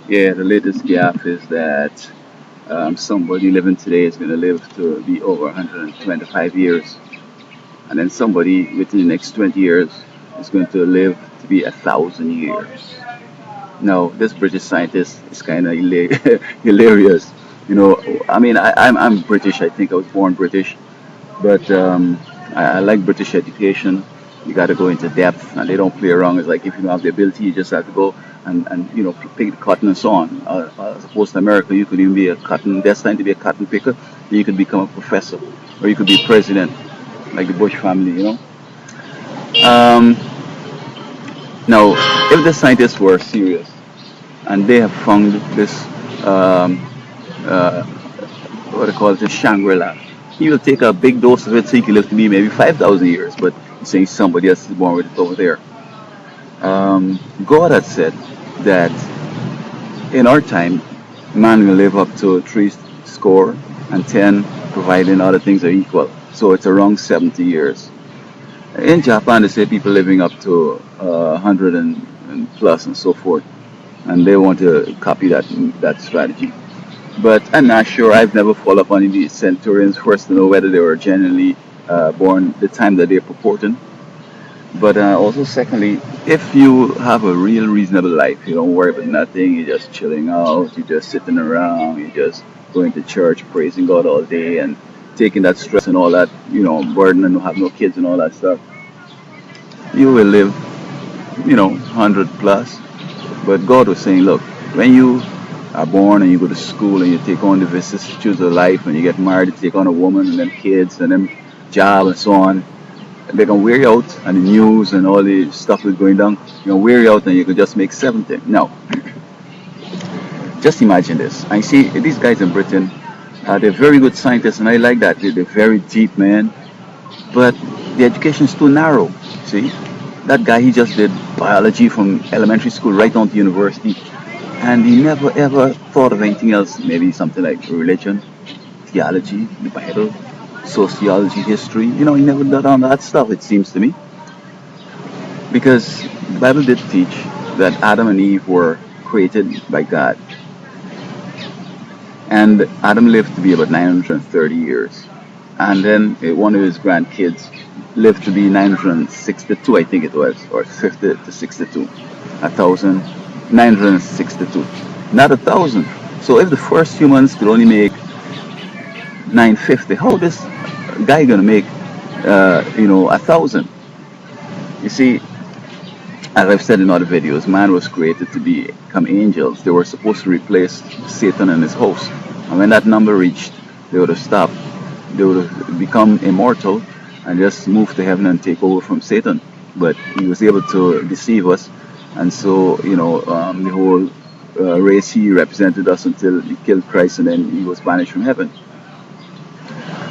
Yeah, the latest gap is that somebody living today is going to live to be over 125 years, and then somebody within the next 20 years is going to live to be 1,000 years. Now, this British scientist is kind of hilarious. I mean, I'm British. I think I was born British, but I like British education. You got to go into depth, and they don't play around. It's like if you don't have the ability, you just have to go and pick the cotton and so on. As opposed to America, you could even be a cotton destined to be a cotton picker, then you could become a professor, or you could be president, like the Bush family. Um, Now, if the scientists were serious and they have found this um, uh, what they call it, this Shangri-La. He will take a big dose of it so he can live to be maybe 5,000 years, but he's saying somebody else is born with it over there. God had said that in our time, man will live up to three score and 10, providing other things are equal. So it's around 70 years. In Japan, they say people living up to 100 and plus and so forth, and they want to copy that strategy. But I'm not sure. I've never followed up on any of these centurions first to know whether they were genuinely born the time that they're purporting. But also, secondly, if you have a real reasonable life, you don't worry about nothing, you're just chilling out, you're just sitting around, you're just going to church, praising God all day, and taking that stress and all that, burden and have no kids and all that stuff, you will live, 100 plus. But God was saying, look, when you are born and you go to school and you take on the vicissitudes of life and you get married, you take on a woman and then kids and then job and so on, they can wear you out and the news and all the stuff is going down. You can wear you out and you could just make 70. Now, just imagine this. I see these guys in Britain, they're very good scientists and I like that. They're very deep, man. But the education is too narrow. See? That guy, he just did biology from elementary school right down to university. And he never ever thought of anything else. Maybe something like religion, theology, the Bible, sociology, history. He never done all that stuff, it seems to me. Because the Bible did teach that Adam and Eve were created by God. And Adam lived to be about 930 years. And then one of his grandkids lived to be 962, I think it was, or 50 to 62. 1,962. Not 1,000. So if the first humans could only make 950, how this guy gonna make, 1,000? You see, as I've said in other videos, man was created to become angels. They were supposed to replace Satan and his host. And when that number reached, they would have stopped. They would have become immortal and just move to heaven and take over from Satan. But he was able to deceive us. And so, the whole race, he represented us until he killed Christ and then he was banished from heaven.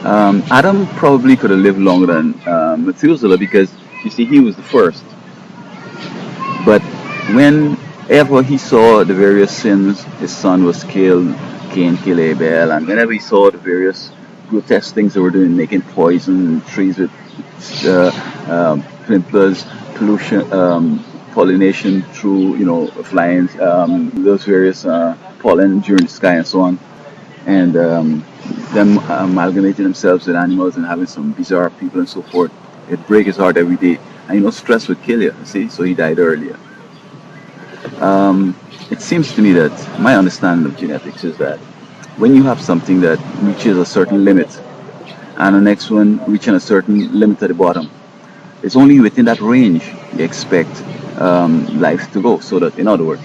Adam probably could have lived longer than Methuselah because, you see, he was the first. But whenever he saw the various sins, his son was killed, Cain killed Abel, and whenever he saw the various grotesque things they were doing, making poison, trees with sprinklers, pollution, pollination through, flying, those various pollen during the sky and so on, and them amalgamating themselves with animals and having some bizarre people and so forth. It breaks his heart every day. And stress would kill you, see? So he died earlier. It seems to me that my understanding of genetics is that when you have something that reaches a certain limit and the next one reaching a certain limit at the bottom, it's only within that range you expect life to go. So that, in other words,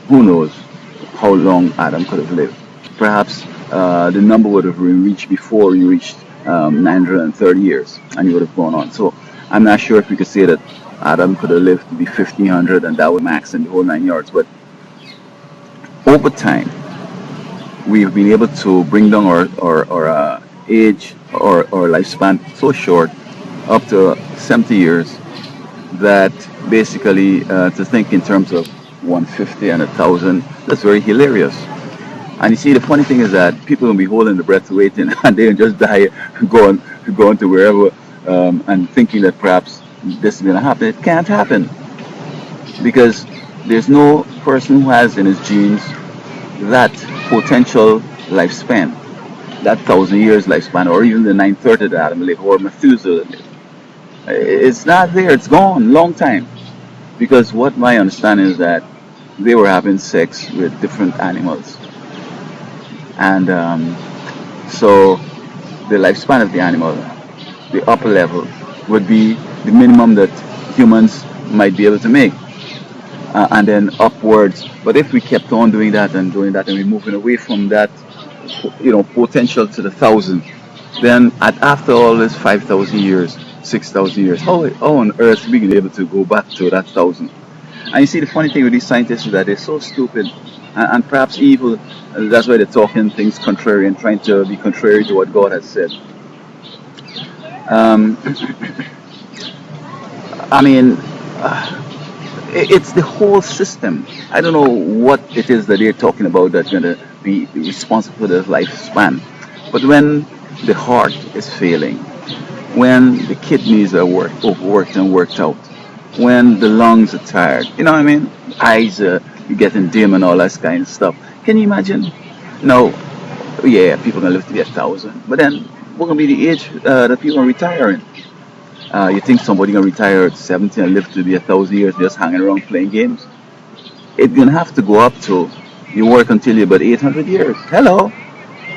who knows how long Adam could have lived. Perhaps the number would have been reached before you reached 930 years and you would have gone on. So I'm not sure if we could say that Adam could have lived to be 1500 and that would max in the whole 9 yards. But over time, we've been able to bring down our age or lifespan so short, up to 70 years, that basically to think in terms of 150 and 1,000, that's very hilarious. And you see, the funny thing is that people will be holding the breath waiting and they'll just die, going to wherever, and thinking that perhaps this is going to happen. It can't happen because There's no person who has in his genes that potential lifespan, that 1,000 years lifespan, or even the 930 that Adam lived, or Methuselah lived. It's not there. It's gone. Long time. Because what my understanding is that they were having sex with different animals, and so the lifespan of the animal, the upper level, would be the minimum that humans might be able to make, and then upwards. But if we kept on doing that, and we're moving away from that, potential to the thousand, then after all this 5,000 years, 6,000 years, how on earth we be able to go back to that thousand? And you see, the funny thing with these scientists is that they're so stupid and perhaps evil. That's why they're talking things contrary and trying to be contrary to what God has said. Um, I mean, it's the whole system. I don't know what it is that they're talking about that's going to be responsible for the lifespan. But when the heart is failing, when the kidneys are overworked and worked out, when the lungs are tired, you know what I mean? Eyes are getting dim and all that kind of stuff. Can you imagine? No, yeah, people gonna live to be 1,000, but then what gonna be the age that people are retiring? You think somebody gonna retire at 70 and live to be 1,000 years just hanging around playing games? It's gonna have to go up to you work until you're about 800 years. Hello.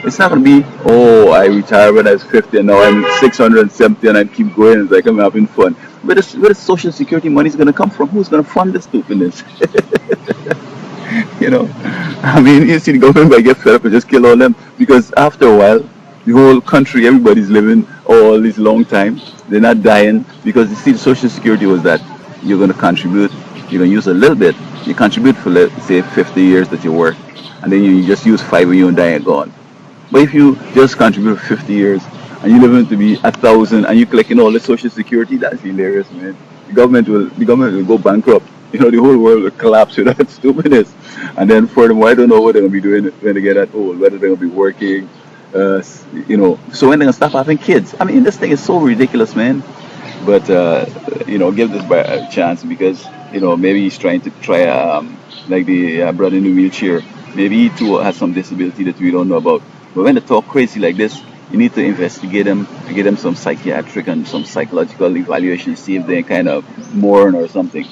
It's not going to be, oh, I retired when I was 50 and now I'm 670 and I keep going. It's like I'm having fun. Where the Social Security money is going to come from? Who's going to fund this stupidness? you know, I mean, you see, the government might get fed up and just kill all them because after a while, the whole country, everybody's living all this long time. They're not dying because you see, the Social Security was that you're going to contribute, you're going to use a little bit. You contribute for, let's say, 50 years that you work, and then you just use 5 when you die and gone. But if you just contribute for 50 years and you live in to be 1,000 and you collecting all the social security, that's hilarious, man. The government will go bankrupt. The whole world will collapse with that stupidness. And then furthermore, I don't know what they're gonna be doing when they get that old. Whether they're gonna be working, So when they're gonna stop having kids? I mean, this thing is so ridiculous, man. But give this guy a chance because maybe he's trying to try like the brother in the wheelchair. Maybe he too has some disability that we don't know about. But when they talk crazy like this, you need to investigate them and get them some psychiatric and some psychological evaluation, see if they kind of mourn or something.